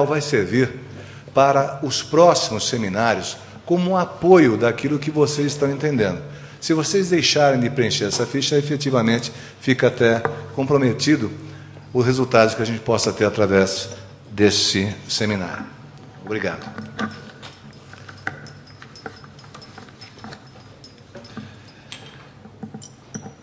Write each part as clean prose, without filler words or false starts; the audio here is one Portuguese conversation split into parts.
vai servir para os próximos seminários como um apoio daquilo que vocês estão entendendo. Se vocês deixarem de preencher essa ficha, efetivamente fica até comprometido os resultados que a gente possa ter através desse seminário. Obrigado.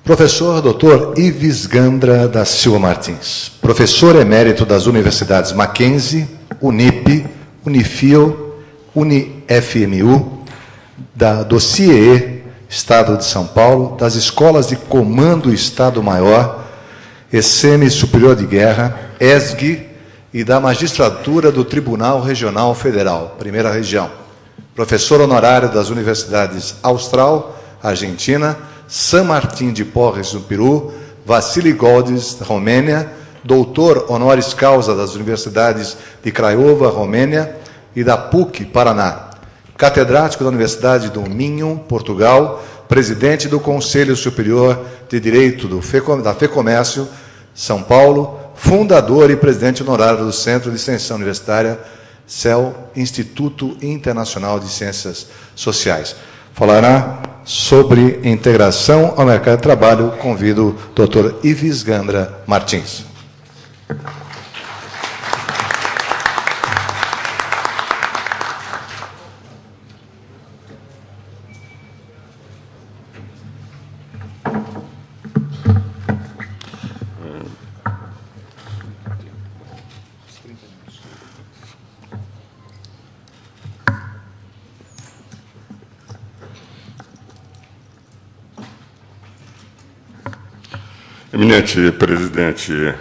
Professor Dr. Ives Gandra da Silva Martins, professor emérito das universidades Mackenzie, Unip, Unifil, UniFMU, do CIEE, Estado de São Paulo, das escolas de Comando Estado-Maior, ESEME Superior de Guerra, ESG e da magistratura do Tribunal Regional Federal, Primeira Região. Professor honorário das universidades Austral, Argentina, San Martín de Porres, no Peru, Vassili Goldes, Romênia, doutor honoris causa das universidades de Craiova, Romênia, e da PUC, Paraná. Catedrático da Universidade do Minho, Portugal, presidente do Conselho Superior de Direito da FEComércio, São Paulo, fundador e presidente honorário do Centro de Extensão Universitária, CEL, Instituto Internacional de Ciências Sociais. Falará sobre integração ao mercado de trabalho. Convido o Dr. Ives Gandra Martins. Eminente presidente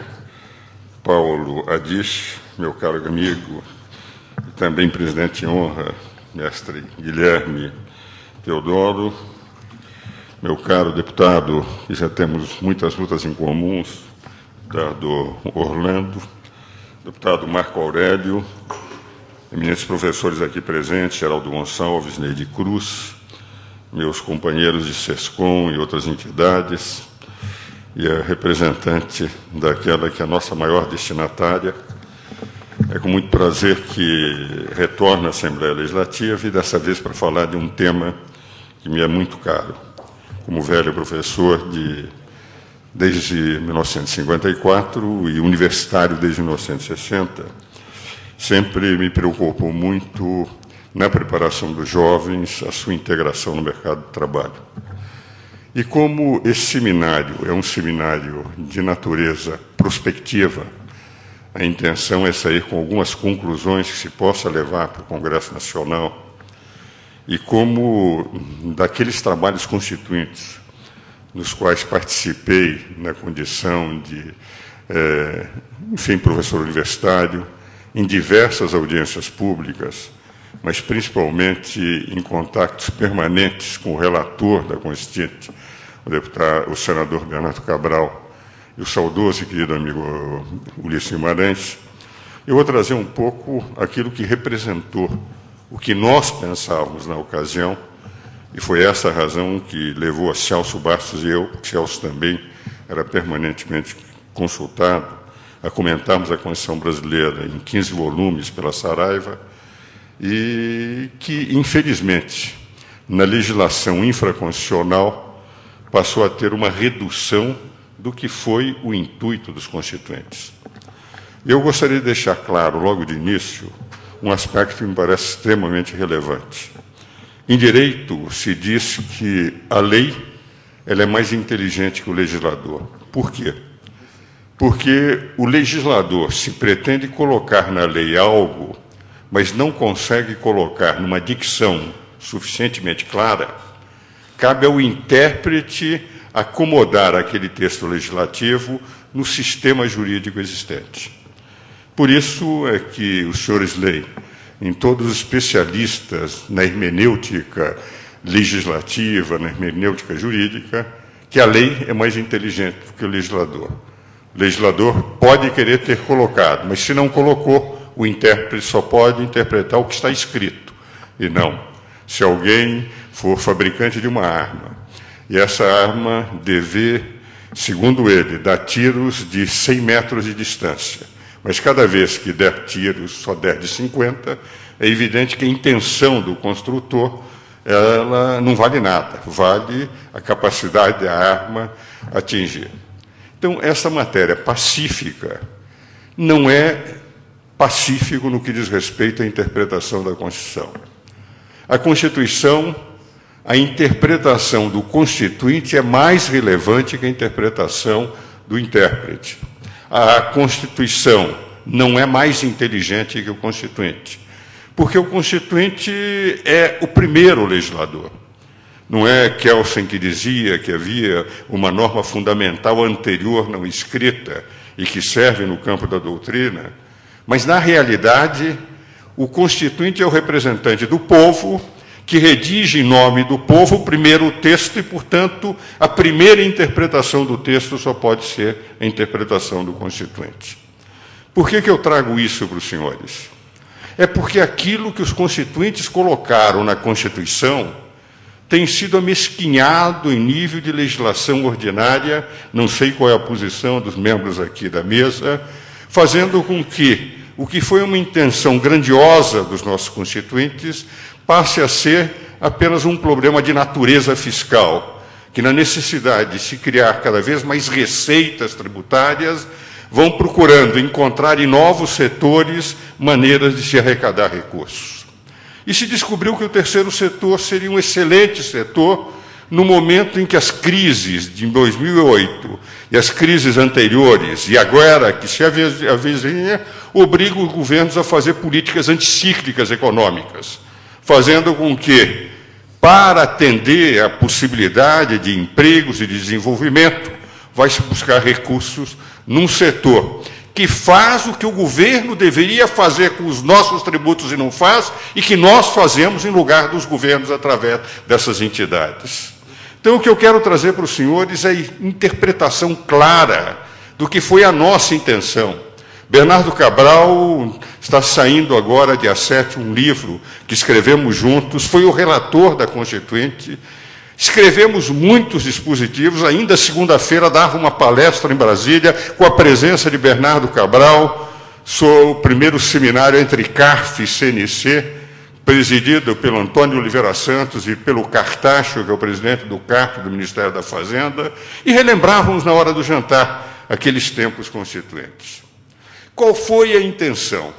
Paulo Adich, meu caro amigo, e também presidente em honra, mestre Guilherme Teodoro, meu caro deputado, que já temos muitas lutas em comuns, deputado Orlando, deputado Marco Aurélio, eminentes professores aqui presentes, Geraldo Gonçalves, Neide Cruz, meus companheiros de SESCOM e outras entidades, e a representante daquela que é a nossa maior destinatária. É com muito prazer que retorno à Assembleia Legislativa e dessa vez para falar de um tema que me é muito caro. Como velho professor desde 1954 e universitário desde 1960, sempre me preocupou muito na preparação dos jovens, a sua integração no mercado de trabalho. E como esse seminário é um seminário de natureza prospectiva, a intenção é sair com algumas conclusões que se possa levar para o Congresso Nacional, e como daqueles trabalhos constituintes nos quais participei na condição de, enfim, professor universitário, em diversas audiências públicas, mas principalmente em contactos permanentes com o relator da Constituinte, o senador Bernardo Cabral, e o saudoso e querido amigo Ulisses Guimarães, eu vou trazer um pouco aquilo que representou o que nós pensávamos na ocasião, e foi essa a razão que levou a Celso Bastos e eu, Celso também era permanentemente consultado, a comentarmos a Constituição Brasileira em 15 volumes pela Saraiva, e que, infelizmente, na legislação infraconstitucional, passou a ter uma redução do que foi o intuito dos constituintes. Eu gostaria de deixar claro, logo de início, um aspecto que me parece extremamente relevante. Em direito, se diz que a lei ela é mais inteligente que o legislador. Por quê? Porque o legislador, se pretende colocar na lei algo, mas não consegue colocar numa dicção suficientemente clara, cabe ao intérprete acomodar aquele texto legislativo no sistema jurídico existente. Por isso é que os senhores leem, em todos os especialistas na hermenêutica legislativa, na hermenêutica jurídica, que a lei é mais inteligente do que o legislador. O legislador pode querer ter colocado, mas se não colocou, o intérprete só pode interpretar o que está escrito, e não. Se alguém for fabricante de uma arma, e essa arma dever, segundo ele, dar tiros de 100 metros de distância, Mas cada vez que der tiros, só der de 50, é evidente que a intenção do construtor ela não vale nada, vale a capacidade da arma atingir. Então, essa matéria pacífica não é pacífico no que diz respeito à interpretação da Constituição. A Constituição, a interpretação do Constituinte é mais relevante que a interpretação do intérprete. A Constituição não é mais inteligente que o Constituinte, porque o Constituinte é o primeiro legislador. Não é Kelsen que dizia que havia uma norma fundamental anterior não escrita e que serve no campo da doutrina, mas, na realidade, o Constituinte é o representante do povo que redige em nome do povo o primeiro texto e, portanto, a primeira interpretação do texto só pode ser a interpretação do Constituinte. Por que eu trago isso para os senhores? É porque aquilo que os constituintes colocaram na Constituição tem sido amesquinhado em nível de legislação ordinária, não sei qual é a posição dos membros aqui da mesa, fazendo com que o que foi uma intenção grandiosa dos nossos constituintes passe a ser apenas um problema de natureza fiscal, que na necessidade de se criar cada vez mais receitas tributárias, vão procurando encontrar em novos setores maneiras de se arrecadar recursos. E se descobriu que o terceiro setor seria um excelente setor no momento em que as crises de 2008 e as crises anteriores, e agora que se avizinha, obrigam os governos a fazer políticas anticíclicas econômicas, fazendo com que, para atender à possibilidade de empregos e de desenvolvimento, vai-se buscar recursos num setor que faz o que o governo deveria fazer com os nossos tributos e não faz, e que nós fazemos em lugar dos governos através dessas entidades. Então, o que eu quero trazer para os senhores é a interpretação clara do que foi a nossa intenção. Bernardo Cabral está saindo agora, dia 7, um livro que escrevemos juntos, foi o relator da Constituinte. Escrevemos muitos dispositivos, ainda segunda-feira dava uma palestra em Brasília com a presença de Bernardo Cabral, sobre o primeiro seminário entre CARF e CNC, presidido pelo Antônio Oliveira Santos e pelo Cartacho, que é o presidente do CARF, do Ministério da Fazenda, e relembrávamos na hora do jantar aqueles tempos constituintes. Qual foi a intenção?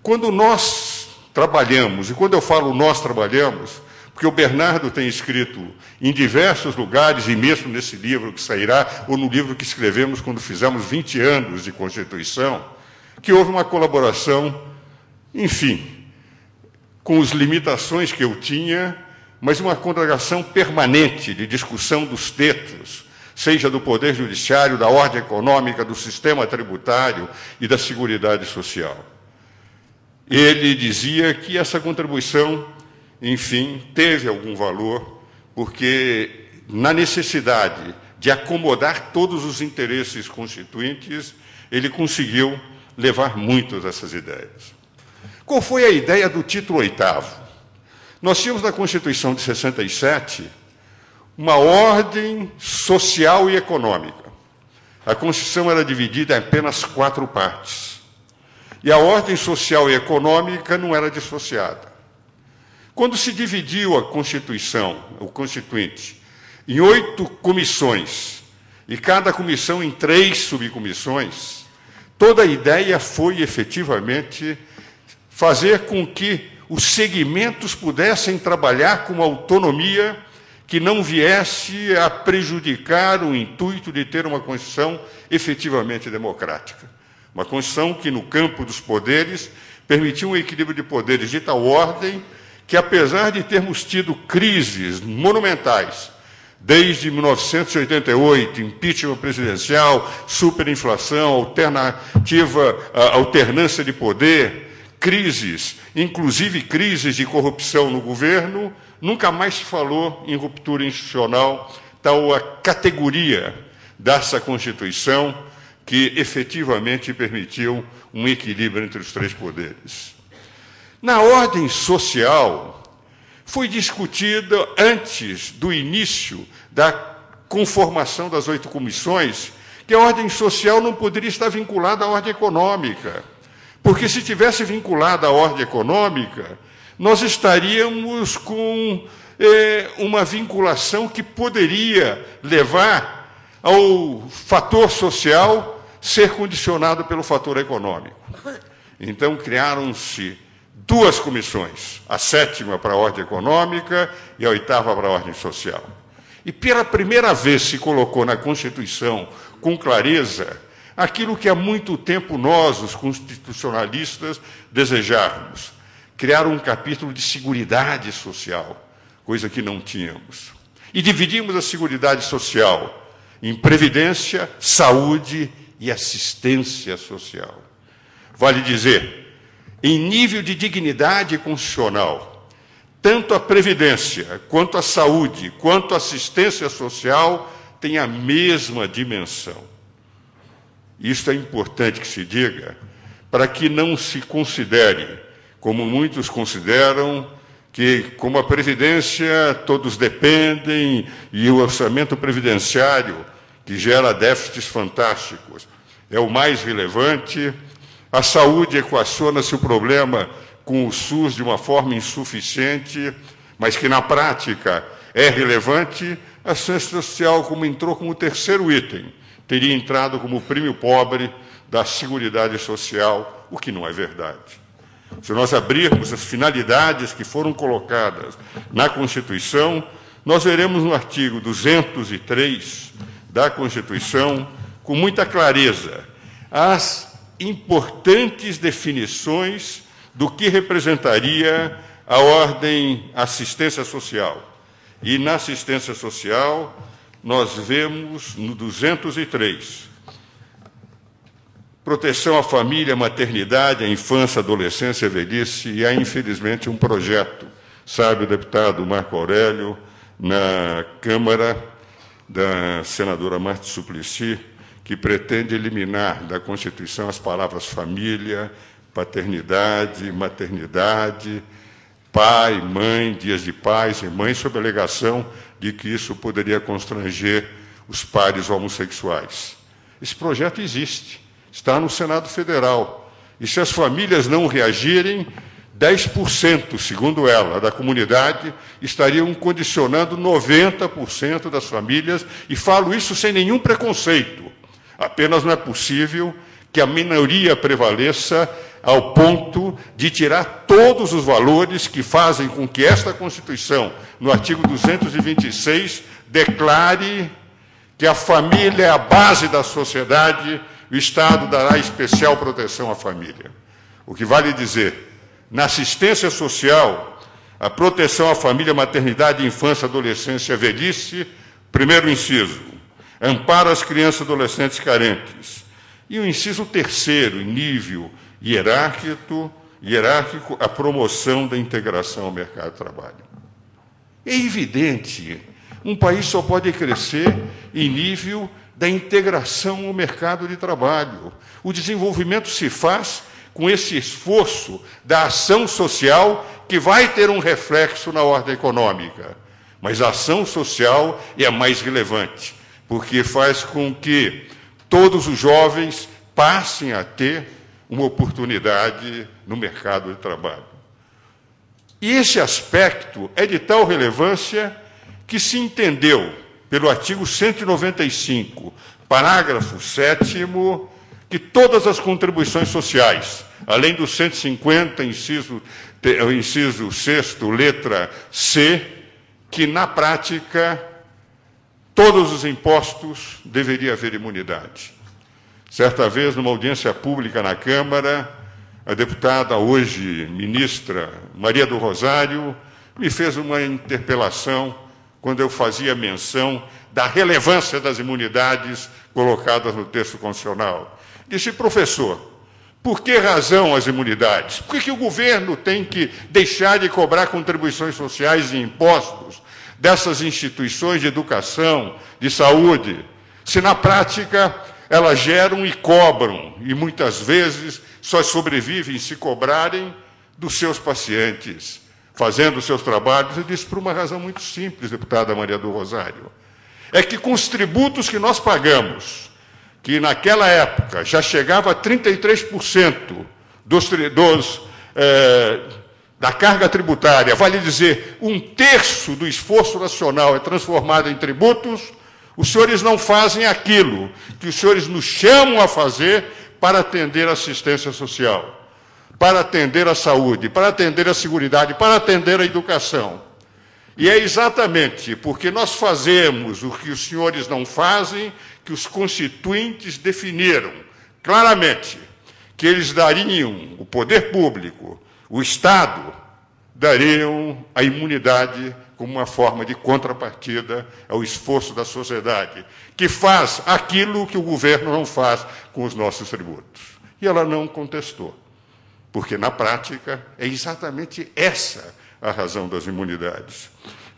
Quando nós trabalhamos, e quando eu falo nós trabalhamos, porque o Bernardo tem escrito em diversos lugares, e mesmo nesse livro que sairá, ou no livro que escrevemos quando fizemos 20 anos de Constituição, que houve uma colaboração, enfim, com as limitações que eu tinha, mas uma congregação permanente de discussão dos textos, seja do Poder Judiciário, da ordem econômica, do sistema tributário e da Seguridade Social. Ele dizia que essa contribuição, enfim, teve algum valor, porque na necessidade de acomodar todos os interesses constituintes, ele conseguiu levar muitas dessas ideias. Qual foi a ideia do título 8º? Nós tínhamos na Constituição de 67 uma ordem social e econômica. A Constituição era dividida em apenas 4 partes. E a ordem social e econômica não era dissociada. Quando se dividiu a Constituição, o Constituinte, em 8 comissões, e cada comissão em 3 subcomissões, toda a ideia foi, efetivamente, fazer com que os segmentos pudessem trabalhar com uma autonomia que não viesse a prejudicar o intuito de ter uma Constituição efetivamente democrática. Uma Constituição que, no campo dos poderes, permitia um equilíbrio de poderes de tal ordem que, apesar de termos tido crises monumentais, desde 1988, impeachment presidencial, superinflação, alternância de poder, crises, inclusive crises de corrupção no governo, nunca mais se falou em ruptura institucional, tal a categoria dessa Constituição que efetivamente permitiu um equilíbrio entre os 3 poderes. Na ordem social, foi discutida, antes do início da conformação das 8 comissões, que a ordem social não poderia estar vinculada à ordem econômica, porque se tivesse vinculada à ordem econômica, nós estaríamos com uma vinculação que poderia levar ao fator social ser condicionado pelo fator econômico. Então, criaram-se duas comissões, a 7ª para a ordem econômica e a 8ª para a ordem social. E pela primeira vez se colocou na Constituição com clareza aquilo que há muito tempo nós, os constitucionalistas, desejávamos: criar um capítulo de seguridade social, coisa que não tínhamos. E dividimos a seguridade social em previdência, saúde e assistência social. Vale dizer, em nível de dignidade constitucional, tanto a previdência, quanto a saúde, quanto a assistência social têm a mesma dimensão. Isso é importante que se diga, para que não se considere, como muitos consideram, que, como a Previdência, todos dependem, e o orçamento previdenciário, que gera déficits fantásticos, é o mais relevante. A saúde equaciona-se o problema com o SUS de uma forma insuficiente, mas que, na prática, é relevante. A assistência social, como entrou como terceiro item, teria entrado como prêmio pobre da Seguridade Social, o que não é verdade. Se nós abrirmos as finalidades que foram colocadas na Constituição, nós veremos no artigo 203 da Constituição, com muita clareza, as importantes definições do que representaria a ordem assistência social. E na assistência social, nós vemos no 203, proteção à família, à maternidade, à infância, à adolescência, à velhice, e há, infelizmente, um projeto, sabe o deputado Marco Aurélio, na Câmara, da senadora Marta Suplicy, que pretende eliminar da Constituição as palavras família, paternidade, maternidade, pai, mãe, dias de pais e mães, sob a alegação de que isso poderia constranger os pares homossexuais. Esse projeto existe, está no Senado Federal. E se as famílias não reagirem, 10%, segundo ela, da comunidade, estariam condicionando 90% das famílias, e falo isso sem nenhum preconceito. Apenas não é possível que a minoria prevaleça ao ponto de tirar todos os valores que fazem com que esta Constituição, no artigo 226, declare que a família é a base da sociedade, o Estado dará especial proteção à família. O que vale dizer, na assistência social, a proteção à família, maternidade, infância, adolescência, velhice, primeiro inciso, ampara as crianças e adolescentes carentes. E o inciso terceiro, em nível hierárquico, a promoção da integração ao mercado de trabalho. É evidente, um país só pode crescer em nível da integração ao mercado de trabalho. O desenvolvimento se faz com esse esforço da ação social que vai ter um reflexo na ordem econômica. Mas a ação social é a mais relevante, porque faz com que todos os jovens passem a ter uma oportunidade no mercado de trabalho. E esse aspecto é de tal relevância que se entendeu, pelo artigo 195, parágrafo 7º, que todas as contribuições sociais, além do 150, inciso 6º, letra C, que, na prática, todos os impostos deveria haver imunidade. Certa vez, numa audiência pública na Câmara, a deputada, hoje ministra, Maria do Rosário, me fez uma interpelação quando eu fazia menção da relevância das imunidades colocadas no texto constitucional. Disse: professor, por que razão as imunidades? Por que o governo tem que deixar de cobrar contribuições sociais e impostos dessas instituições de educação, de saúde, se na prática elas geram e cobram, e muitas vezes só sobrevivem se cobrarem dos seus pacientes, fazendo os seus trabalhos? Eu disse: por uma razão muito simples, deputada Maria do Rosário, é que com os tributos que nós pagamos que naquela época já chegava a 33% da carga tributária, vale dizer, 1/3 do esforço nacional é transformado em tributos, os senhores não fazem aquilo que os senhores nos chamam a fazer para atender a assistência social, para atender a saúde, para atender a seguridade, para atender a educação. E é exatamente porque nós fazemos o que os senhores não fazem que os constituintes definiram claramente que eles dariam, o poder público, o Estado, dariam a imunidade como uma forma de contrapartida ao esforço da sociedade, que faz aquilo que o governo não faz com os nossos tributos. E ela não contestou, porque, na prática, é exatamente essa a razão das imunidades.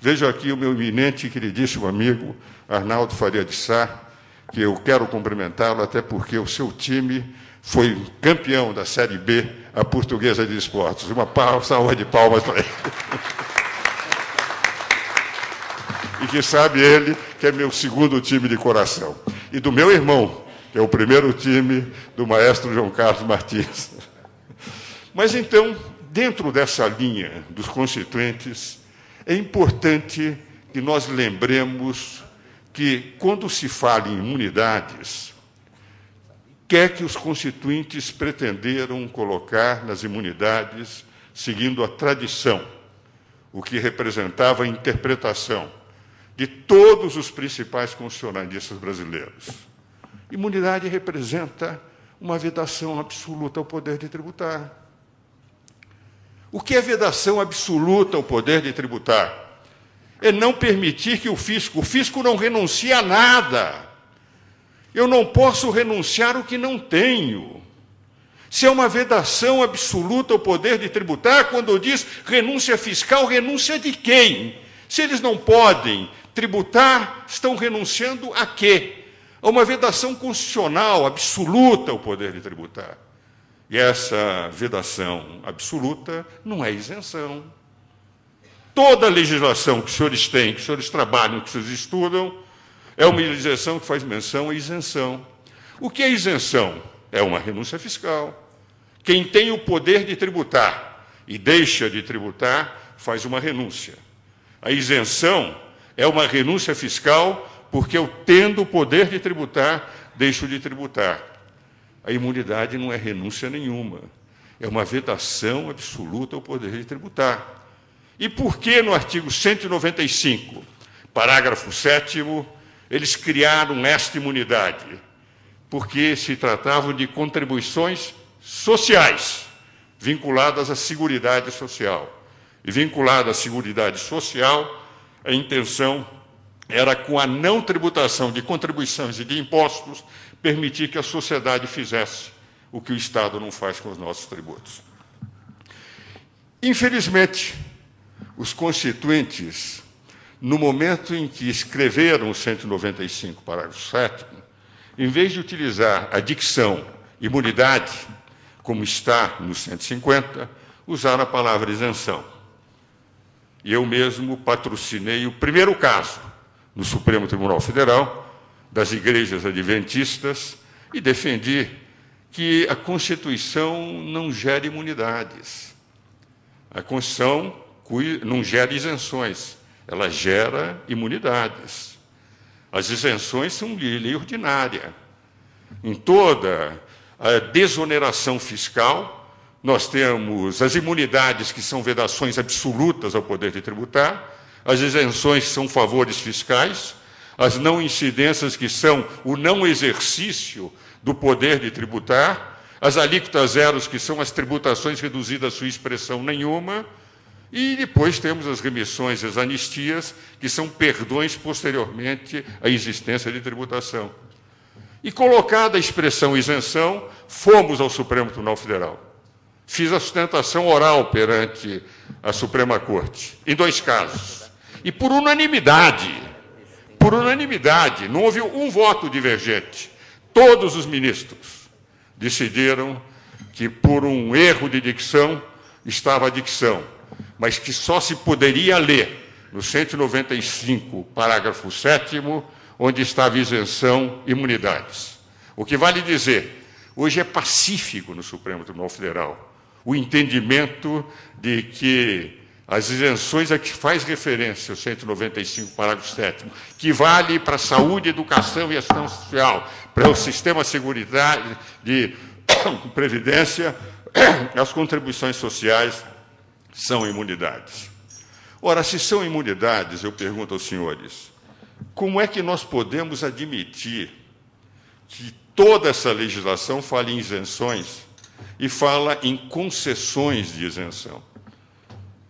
Vejo aqui o meu eminente e queridíssimo amigo Arnaldo Faria de Sá, que eu quero cumprimentá-lo, até porque o seu time foi campeão da Série B, a Portuguesa de Esportes. Uma salva de palmas para ele. E que sabe ele que é meu segundo time de coração. E do meu irmão, que é o primeiro time do maestro João Carlos Martins. Mas então, dentro dessa linha dos constituintes, é importante que nós lembremos que, quando se fala em imunidades, quer que os constituintes pretenderam colocar nas imunidades, seguindo a tradição, o que representava a interpretação de todos os principais constitucionalistas brasileiros. Imunidade representa uma vedação absoluta ao poder de tributar. O que é vedação absoluta ao poder de tributar? É não permitir que o fisco não renuncia a nada. Eu não posso renunciar o que não tenho. Se é uma vedação absoluta ao poder de tributar, quando diz renúncia fiscal, renúncia de quem? Se eles não podem tributar, estão renunciando a quê? A uma vedação constitucional absoluta ao poder de tributar. E essa vedação absoluta não é isenção. Toda a legislação que os senhores têm, que os senhores trabalham, que os senhores estudam, é uma legislação que faz menção à isenção. O que é isenção? É uma renúncia fiscal. Quem tem o poder de tributar e deixa de tributar, faz uma renúncia. A isenção é uma renúncia fiscal porque eu, tendo o poder de tributar, deixo de tributar. A imunidade não é renúncia nenhuma. É uma vedação absoluta ao poder de tributar. E por que no artigo 195, parágrafo 7º, eles criaram esta imunidade? Porque se tratavam de contribuições sociais, vinculadas à Seguridade Social. E vinculada à Seguridade Social, a intenção era, com a não tributação de contribuições e de impostos, permitir que a sociedade fizesse o que o Estado não faz com os nossos tributos. Infelizmente, os constituintes, no momento em que escreveram o 195, parágrafo 7º, em vez de utilizar a dicção imunidade, como está no 150, usaram a palavra isenção. E eu mesmo patrocinei o primeiro caso no Supremo Tribunal Federal das igrejas adventistas e defendi que a Constituição não gera imunidades. A Constituição não gera isenções, ela gera imunidades. As isenções são de lei ordinária. Em toda a desoneração fiscal, nós temos as imunidades, que são vedações absolutas ao poder de tributar, as isenções, que são favores fiscais, as não incidências, que são o não exercício do poder de tributar, as alíquotas zeros, que são as tributações reduzidas à sua expressão nenhuma, e depois temos as remissões e as anistias, que são perdões posteriormente à existência de tributação. E colocada a expressão isenção, fomos ao Supremo Tribunal Federal. Fiz a sustentação oral perante a Suprema Corte, em 2 casos. E por unanimidade, não houve um voto divergente. Todos os ministros decidiram que, por um erro de dicção, estava a dicção, mas que só se poderia ler no 195, parágrafo 7º, onde estava isenção, imunidades. O que vale dizer, hoje é pacífico no Supremo Tribunal Federal o entendimento de que as isenções a que faz referência o 195, parágrafo 7º, que vale para a saúde, educação e assistência social, para o sistema de seguridade de previdência, as contribuições sociais são imunidades. Ora, se são imunidades, eu pergunto aos senhores, como é que nós podemos admitir que toda essa legislação fala em isenções e fala em concessões de isenção?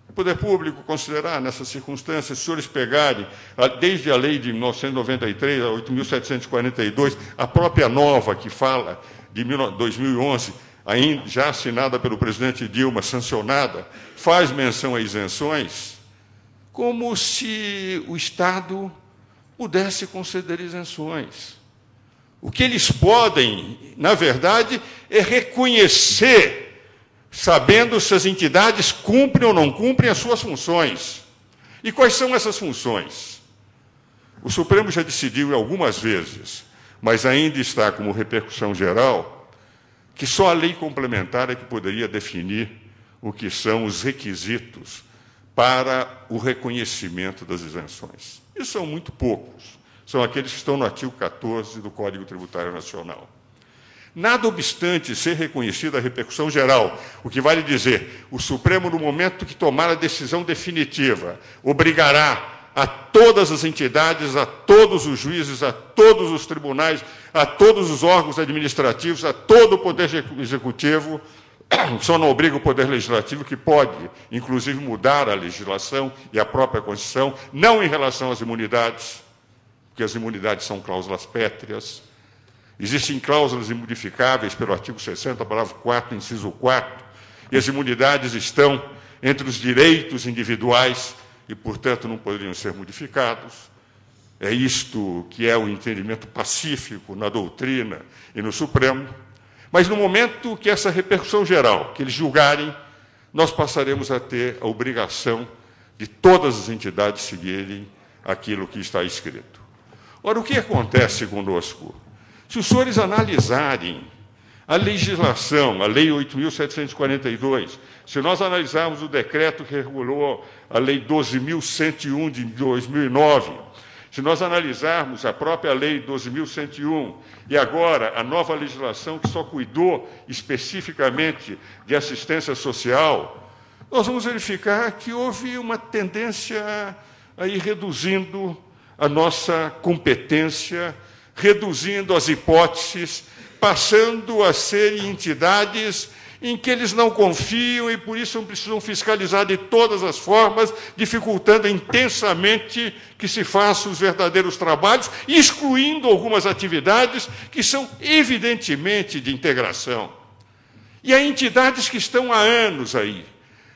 O poder público considerar, nessas circunstâncias, se os senhores pegarem, desde a lei de 1993, a 8.742, a própria nova que fala de 2011, ainda já assinada pelo presidente Dilma, sancionada, faz menção a isenções, como se o Estado pudesse conceder isenções. O que eles podem, na verdade, é reconhecer, sabendo se as entidades cumprem ou não cumprem as suas funções. E quais são essas funções? O Supremo já decidiu algumas vezes, mas ainda está como repercussão geral, que só a lei complementar é que poderia definir o que são os requisitos para o reconhecimento das isenções. E são muito poucos. São aqueles que estão no artigo 14 do Código Tributário Nacional. Nada obstante ser reconhecida a repercussão geral, o que vale dizer, o Supremo, no momento que tomar a decisão definitiva, obrigará a todas as entidades, a todos os juízes, a todos os tribunais, a todos os órgãos administrativos, a todo o Poder Executivo, só não obriga o Poder Legislativo, que pode, inclusive, mudar a legislação e a própria Constituição, não em relação às imunidades, porque as imunidades são cláusulas pétreas. Existem cláusulas imodificáveis pelo artigo 60, parágrafo 4º, inciso 4º, e as imunidades estão entre os direitos individuais e, portanto, não poderiam ser modificados. É isto que é o entendimento pacífico na doutrina e no Supremo. Mas, no momento que essa repercussão geral, que eles julgarem, nós passaremos a ter a obrigação de todas as entidades seguirem aquilo que está escrito. Ora, o que acontece conosco? Se os senhores analisarem a legislação, a Lei 8.742, se nós analisarmos o decreto que regulou a Lei 12.101 de 2009, se nós analisarmos a própria Lei 12.101 e agora a nova legislação que só cuidou especificamente de assistência social, nós vamos verificar que houve uma tendência a ir reduzindo a nossa competência, reduzindo as hipóteses, passando a ser entidades em que eles não confiam e, por isso, não precisam fiscalizar de todas as formas, dificultando intensamente que se façam os verdadeiros trabalhos, excluindo algumas atividades que são evidentemente de integração. E há entidades que estão há anos aí,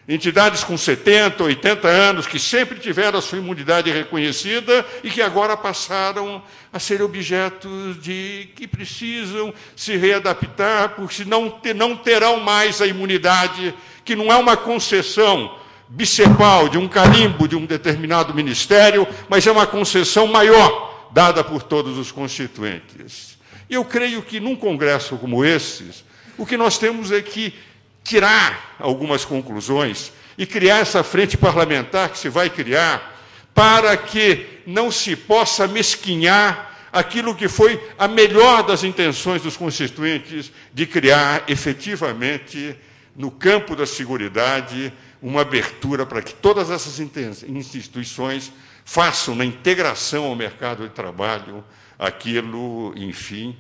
entidades com 70, 80 anos, que sempre tiveram a sua imunidade reconhecida e que agora passaram a ser objetos de que precisam se readaptar, porque não terão mais a imunidade, que não é uma concessão bicepal de um carimbo de um determinado ministério, mas é uma concessão maior, dada por todos os constituintes. Eu creio que, num congresso como esse, o que nós temos é que tirar algumas conclusões e criar essa frente parlamentar que se vai criar para que não se possa mesquinhar aquilo que foi a melhor das intenções dos constituintes de criar efetivamente no campo da seguridade uma abertura para que todas essas instituições façam na integração ao mercado de trabalho aquilo, enfim,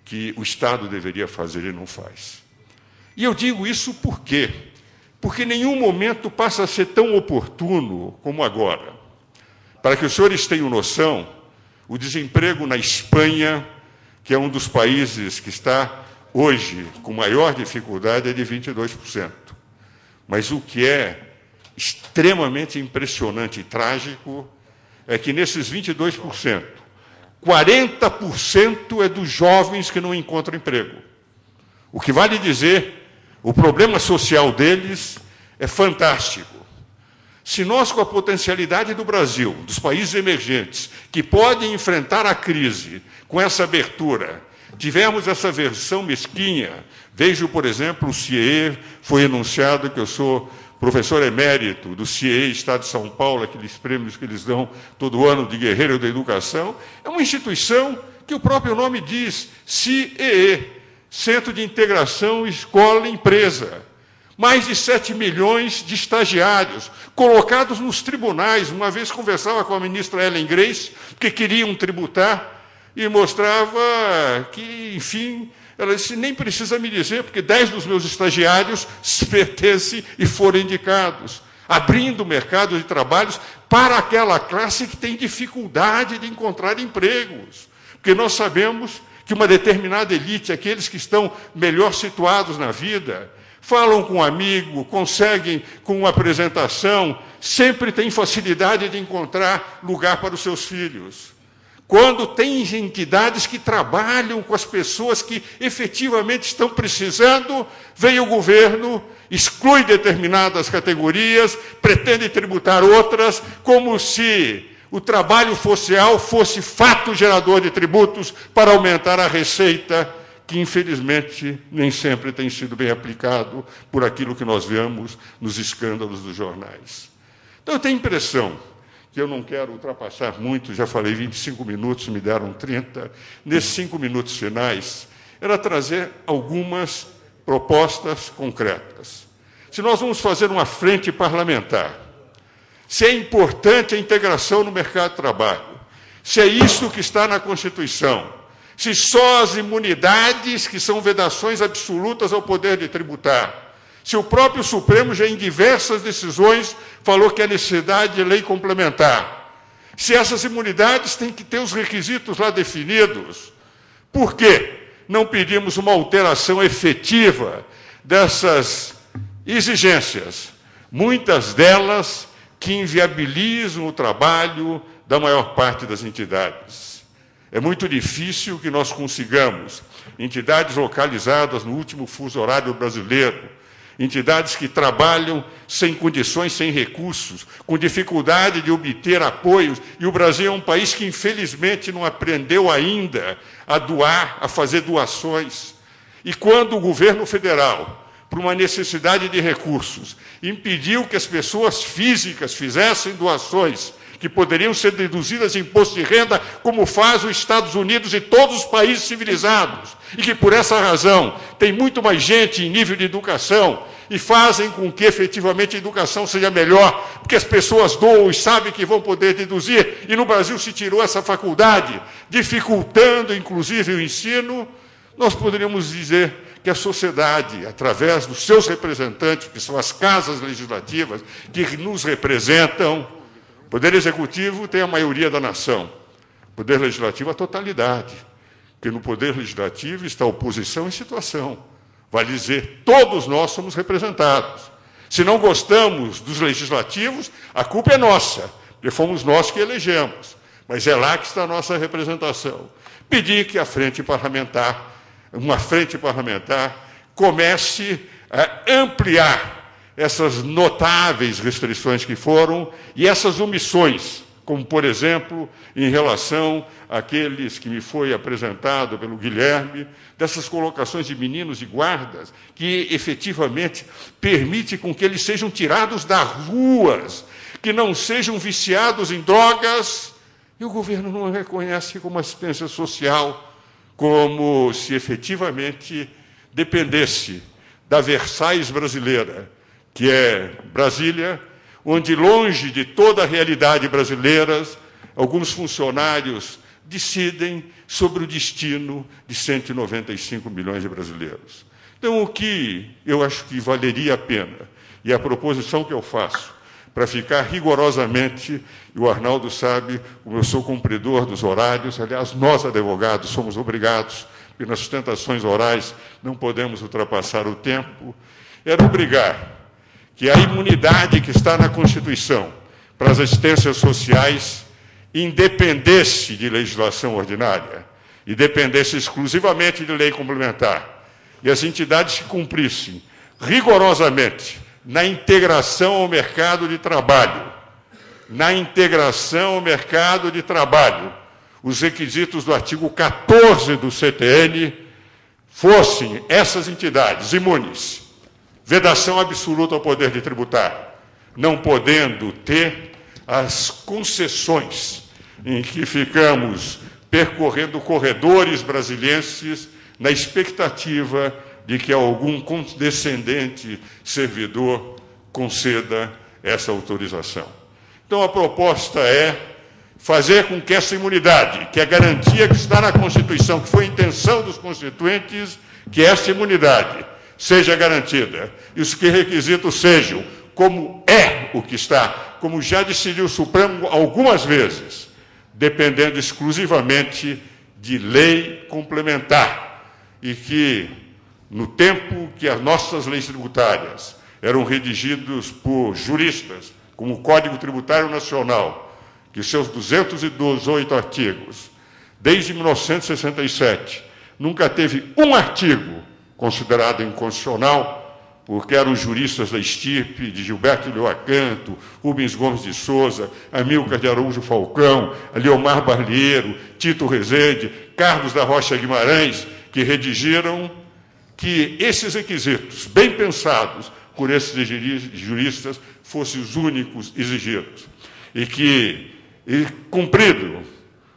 que o Estado deveria fazer e não faz. E eu digo isso por quê? Porque nenhum momento passa a ser tão oportuno como agora. Para que os senhores tenham noção, o desemprego na Espanha, que é um dos países que está hoje com maior dificuldade, é de 22%. Mas o que é extremamente impressionante e trágico é que nesses 22%, 40% é dos jovens que não encontram emprego. O que vale dizer, o problema social deles é fantástico. Se nós, com a potencialidade do Brasil, dos países emergentes, que podem enfrentar a crise com essa abertura, tivemos essa versão mesquinha. Vejo, por exemplo, o CIE, foi anunciado que eu sou professor emérito do CIE, Estado de São Paulo, aqueles prêmios que eles dão todo ano de guerreiro da educação. É uma instituição que o próprio nome diz, CIE, Centro de Integração Escola-Empresa. Mais de 7 milhões de estagiários colocados nos tribunais. Uma vez conversava com a ministra Ellen Grace, que queriam tributar, e mostrava que, enfim, ela disse, nem precisa me dizer, porque 10 dos meus estagiários pertencem e foram indicados, abrindo o mercado de trabalhos para aquela classe que tem dificuldade de encontrar empregos. Porque nós sabemos que uma determinada elite, aqueles que estão melhor situados na vida, falam com um amigo, conseguem com uma apresentação, sempre têm facilidade de encontrar lugar para os seus filhos. Quando tem entidades que trabalham com as pessoas que efetivamente estão precisando, vem o governo, exclui determinadas categorias, pretende tributar outras, como se o trabalho social fosse fato gerador de tributos para aumentar a receita, que infelizmente nem sempre tem sido bem aplicado por aquilo que nós vemos nos escândalos dos jornais. Então eu tenho a impressão que eu não quero ultrapassar muito, já falei 25 minutos, me deram 30. Nesses 5 minutos finais, era trazer algumas propostas concretas. Se nós vamos fazer uma frente parlamentar, se é importante a integração no mercado de trabalho, se é isso que está na Constituição, se só as imunidades, que são vedações absolutas ao poder de tributar, se o próprio Supremo já em diversas decisões falou que há necessidade de lei complementar, se essas imunidades têm que ter os requisitos lá definidos, por que não pedimos uma alteração efetiva dessas exigências? Muitas delas que inviabilizam o trabalho da maior parte das entidades. É muito difícil que nós consigamos entidades localizadas no último fuso horário brasileiro, entidades que trabalham sem condições, sem recursos, com dificuldade de obter apoios, e o Brasil é um país que, infelizmente, não aprendeu ainda a doar, a fazer doações. E quando o governo federal, por uma necessidade de recursos, impediu que as pessoas físicas fizessem doações que poderiam ser deduzidas em imposto de renda, como faz os Estados Unidos e todos os países civilizados, e que, por essa razão, tem muito mais gente em nível de educação, e fazem com que, efetivamente, a educação seja melhor, porque as pessoas doam e sabem que vão poder deduzir, e no Brasil se tirou essa faculdade, dificultando, inclusive, o ensino. Nós poderíamos dizer que a sociedade, através dos seus representantes, que são as casas legislativas, que nos representam, o Poder Executivo tem a maioria da nação, o Poder Legislativo a totalidade, porque no Poder Legislativo está a oposição em situação. Vale dizer, todos nós somos representados. Se não gostamos dos legislativos, a culpa é nossa, porque fomos nós que elegemos, mas é lá que está a nossa representação. Pedir que a frente parlamentar, uma frente parlamentar, comece a ampliar essas notáveis restrições que foram e essas omissões, como, por exemplo, em relação àqueles que me foi apresentado pelo Guilherme, dessas colocações de meninos e guardas, que efetivamente permite com que eles sejam tirados das ruas, que não sejam viciados em drogas, e o governo não reconhece como assistência social, como se efetivamente dependesse da Versailles brasileira, que é Brasília, onde, longe de toda a realidade brasileira, alguns funcionários decidem sobre o destino de 195 milhões de brasileiros. Então, o que eu acho que valeria a pena, e a proposição que eu faço, para ficar rigorosamente, e o Arnaldo sabe, como eu sou cumpridor dos horários, aliás, nós, advogados, somos obrigados, porque nas sustentações orais não podemos ultrapassar o tempo, era obrigar que a imunidade que está na Constituição para as assistências sociais independesse de legislação ordinária e dependesse exclusivamente de lei complementar. E as entidades que cumprissem rigorosamente na integração ao mercado de trabalho, os requisitos do artigo 14 do CTN fossem essas entidades imunes, vedação absoluta ao poder de tributar, não podendo ter as concessões em que ficamos percorrendo corredores brasilienses na expectativa de que algum condescendente servidor conceda essa autorização. Então, a proposta é fazer com que essa imunidade, que é a garantia que está na Constituição, que foi a intenção dos constituintes, que essa imunidade seja garantida, e os requisitos sejam, como é o que está, como já decidiu o Supremo algumas vezes, dependendo exclusivamente de lei complementar, e que, no tempo que as nossas leis tributárias eram redigidas por juristas, como o Código Tributário Nacional, que seus 218 artigos, desde 1967, nunca teve um artigo considerado inconstitucional, porque eram juristas da estirpe de Gilberto Leoacanto, Rubens Gomes de Souza, Amílcar de Araújo Falcão, Leomar Barlheiro, Tito Rezende, Carlos da Rocha Guimarães, que redigiram que esses requisitos, bem pensados por esses juristas, fossem os únicos exigidos. E que, cumprido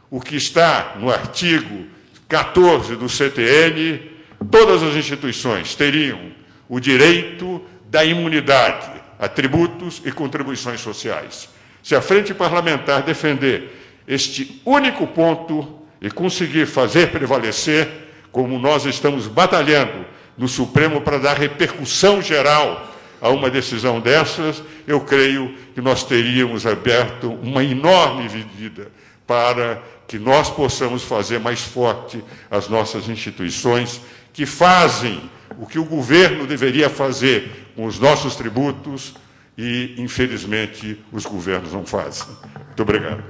o que está no artigo 14 do CTN, todas as instituições teriam o direito da imunidade a tributos e contribuições sociais. Se a Frente Parlamentar defender este único ponto e conseguir fazer prevalecer, como nós estamos batalhando no Supremo para dar repercussão geral a uma decisão dessas, eu creio que nós teríamos aberto uma enorme medida para que nós possamos fazer mais forte as nossas instituições, que fazem o que o governo deveria fazer com os nossos tributos e, infelizmente, os governos não fazem. Muito obrigado.